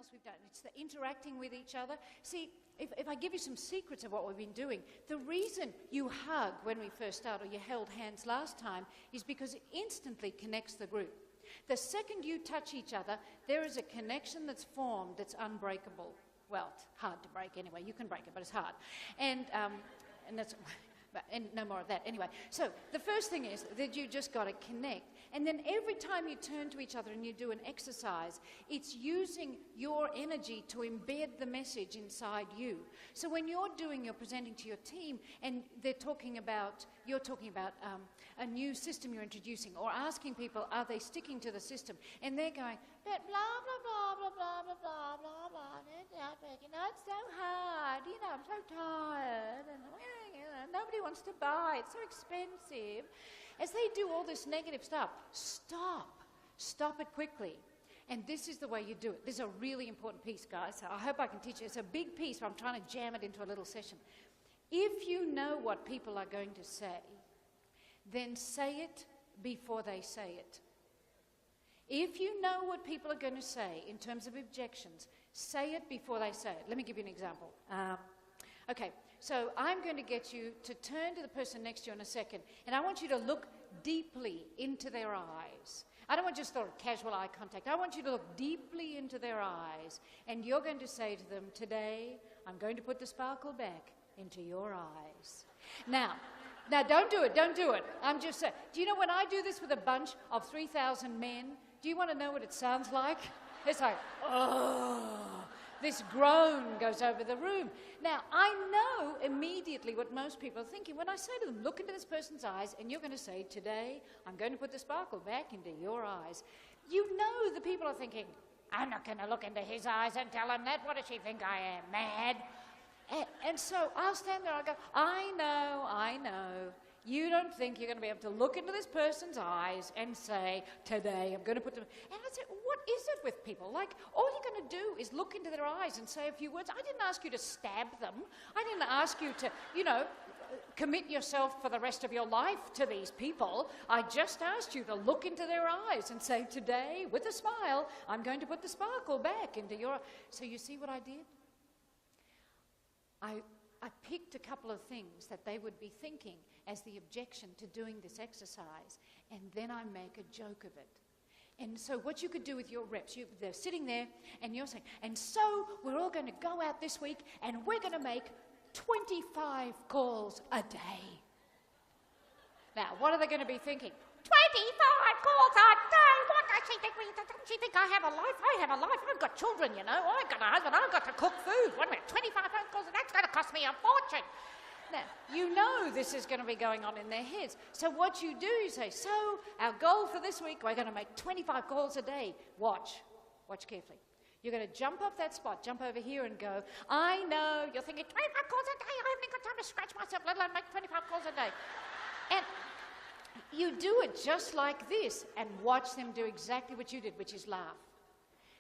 else we've done. It's the interacting with each other. See, if I give you some secrets of what we've been doing, the reason you hug when we first start or you held hands last time is because it instantly connects the group. The second you touch each other, there is a connection that's formed that's unbreakable. Well, it's hard to break anyway. You can break it, but it's hard. And that's... And no more of that. Anyway, so the first thing is that you just got to connect. And then every time you turn to each other and you do an exercise, it's using your energy to embed the message inside you. So when you're presenting to your team and you're talking about a new system you're introducing or asking people, are they sticking to the system? And they're going, but blah, blah, blah, blah, blah, blah, blah, blah, blah, you know, it's so hard, you know, I'm so tired, and nobody wants to buy, it's so expensive. As they do all this negative stuff, stop it quickly. And this is the way you do it. This is a really important piece, guys. So I hope I can teach you. It's a big piece, but I'm trying to jam it into a little session. If you know what people are going to say, then say it before they say it. If you know what people are going to say in terms of objections, say it before they say it. Let me give you an example. Okay, so I'm going to get you to turn to the person next to you in a second, and I want you to look deeply into their eyes. I don't want just sort of casual eye contact. I want you to look deeply into their eyes, and you're going to say to them, today, I'm going to put the sparkle back into your eyes. Now, don't do it. I'm just saying. Do you know when I do this with a bunch of 3,000 men, do you want to know what it sounds like? It's like, oh, this groan goes over the room. Now, I know immediately what most people are thinking. When I say to them, look into this person's eyes, and you're going to say, today, I'm going to put the sparkle back into your eyes. You know the people are thinking, I'm not going to look into his eyes and tell him that. What does she think I am, mad? And so I'll stand there and I'll go, I know. You don't think you're going to be able to look into this person's eyes and say, today I'm going to put them... And I said, what is it with people? Like, all you're going to do is look into their eyes and say a few words. I didn't ask you to stab them. I didn't ask you to, commit yourself for the rest of your life to these people. I just asked you to look into their eyes and say, today, with a smile, I'm going to put the sparkle back into your... So you see what I did? I picked a couple of things that they would be thinking as the objection to doing this exercise, and then I make a joke of it. And so what you could do with your reps, they're sitting there and you're saying, and so we're all going to go out this week and we're going to make 25 calls a day. Now, what are they going to be thinking? 25 calls a day? What does she think? Doesn't she think I have a life? I have a life. I've got children, you know. I've got a husband. I've got to cook food. What a minute, 25 phone calls, that's going to cost me a fortune. Now, you know this is going to be going on in their heads. So what you do, you say, so our goal for this week, we're going to make 25 calls a day. Watch carefully. You're going to jump off that spot, jump over here and go, I know, you're thinking 25 calls a day, I haven't got time to scratch myself, let alone make 25 calls a day. And you do it just like this and watch them do exactly what you did, which is laugh.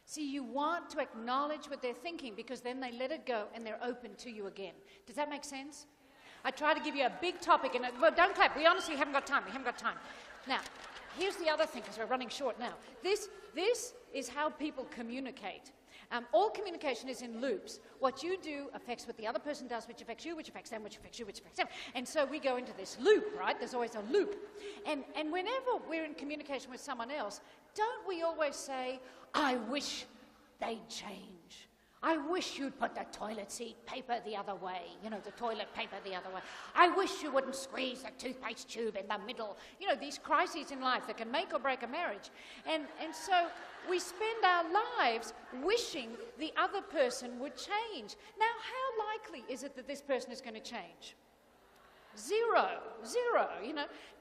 See, you want to acknowledge what they're thinking because then they let it go and they're open to you again. Does that make sense? I try to give you a big topic, and well, don't clap. We honestly haven't got time. Now, here's the other thing, because we're running short now. This is how people communicate. All communication is in loops. What you do affects what the other person does, which affects you, which affects them, which affects you, which affects them. And so we go into this loop, right? There's always a loop. And whenever we're in communication with someone else, don't we always say, I wish they'd change. I wish you'd put the toilet seat paper the other way, the toilet paper the other way. I wish you wouldn't squeeze the toothpaste tube in the middle. These crises in life that can make or break a marriage. And so we spend our lives wishing the other person would change. Now, how likely is it that this person is going to change? Zero.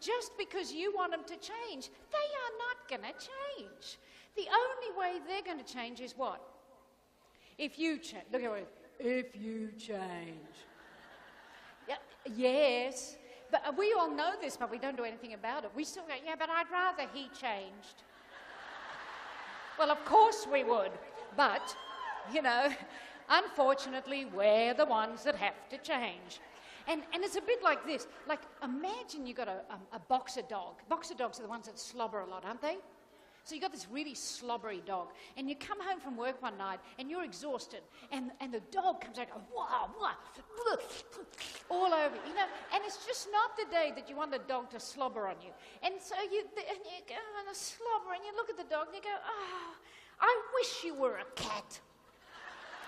Just because you want them to change, they are not going to change. The only way they're going to change is what? If you change. Look at it. If you change. Yeah, yes. But we all know this, but we don't do anything about it. We still go, yeah, but I'd rather he changed. Well, of course we would. But, unfortunately, we're the ones that have to change. And it's a bit like this. Like, imagine you got a boxer dog. Boxer dogs are the ones that slobber a lot, aren't they? So you got this really slobbery dog, and you come home from work one night, and you're exhausted, and the dog comes out, wah, wah, all over, you know, and it's just not the day that you want the dog to slobber on you. And so you go and the slobber, and you look at the dog, and you go, oh, I wish you were a cat.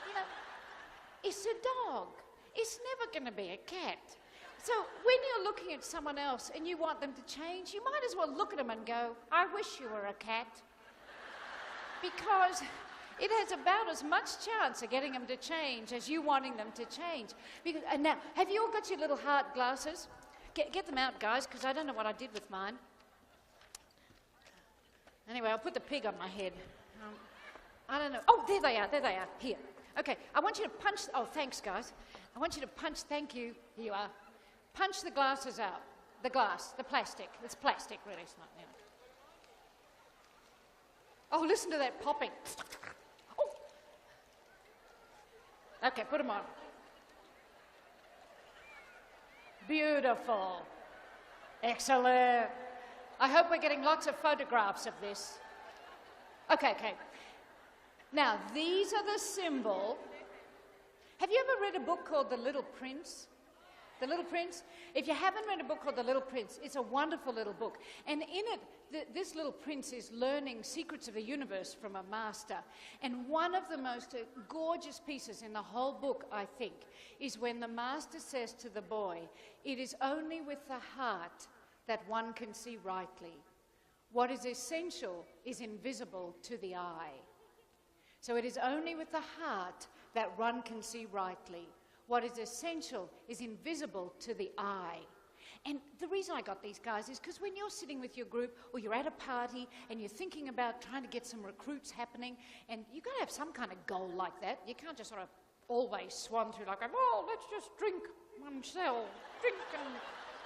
You know, it's a dog. It's never going to be a cat. So when you're looking at someone else and you want them to change, you might as well look at them and go, I wish you were a cat. Because it has about as much chance of getting them to change as you wanting them to change. Because, and now, have you all got your little heart glasses? Get them out, guys, because I don't know what I did with mine. Anyway, I'll put the pig on my head. I don't know. Oh, there they are, here. Okay, I want you to punch, oh, thanks, guys. I want you to punch, thank you, here you are. Punch the glasses out. The glass, the plastic. It's plastic, really, it's not, you know. Oh, listen to that popping. Oh. Okay, put them on. Beautiful. Excellent. I hope we're getting lots of photographs of this. Okay. Now, these are the symbol. Have you ever read a book called The Little Prince? The Little Prince? If you haven't read a book called The Little Prince, it's a wonderful little book. And in it, this little prince is learning secrets of the universe from a master. And one of the most gorgeous pieces in the whole book, I think, is when the master says to the boy, it is only with the heart that one can see rightly. What is essential is invisible to the eye. So it is only with the heart that one can see rightly. What is essential is invisible to the eye. And the reason I got these guys is because when you're sitting with your group or you're at a party and you're thinking about trying to get some recruits happening, and you've got to have some kind of goal like that. You can't just sort of always swan through like, oh, let's just drink one cell, drink and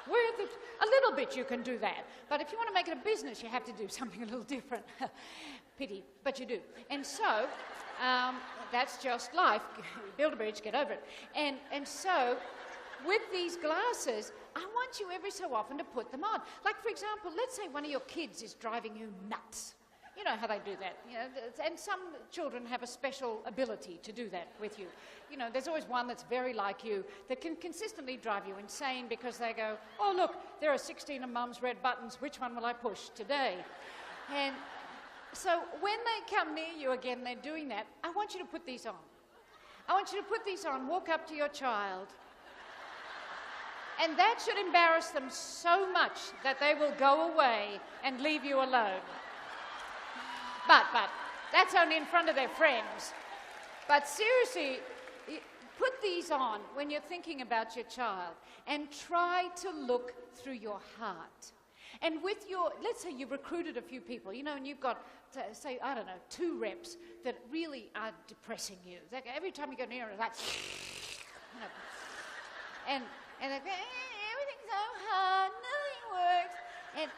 with it. A little bit you can do that. But if you want to make it a business, you have to do something a little different. Pity, but you do. And so that's just life. Build a bridge, get over it. And so with these glasses, I want you every so often to put them on. Like, for example, let's say one of your kids is driving you nuts. You know how they do that. You know, and some children have a special ability to do that with you. You know, there's always one that's very like you that can consistently drive you insane because they go, oh, look, there are 16 of Mum's red buttons. Which one will I push today? And so when they come near you again, they're doing that. I want you to put these on. I want you to put these on, walk up to your child. And that should embarrass them so much that they will go away and leave you alone. But that's only in front of their friends. But seriously, put these on when you're thinking about your child and try to look through your heart. And with your, let's say you've recruited a few people, you know, and you've got, say, I don't know, 2 reps that really are depressing you. Like every time you go near it, it's like, you know, and they go, everything's so hard, nothing works.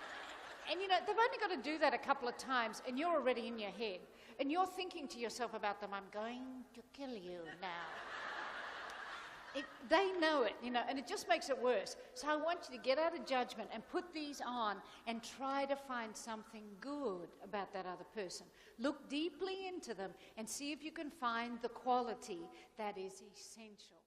And you know, they've only got to do that a couple of times, and you're already in your head. And you're thinking to yourself about them, I'm going to kill you now. They know it, you know, and it just makes it worse. So I want you to get out of judgment and put these on and try to find something good about that other person. Look deeply into them and see if you can find the quality that is essential.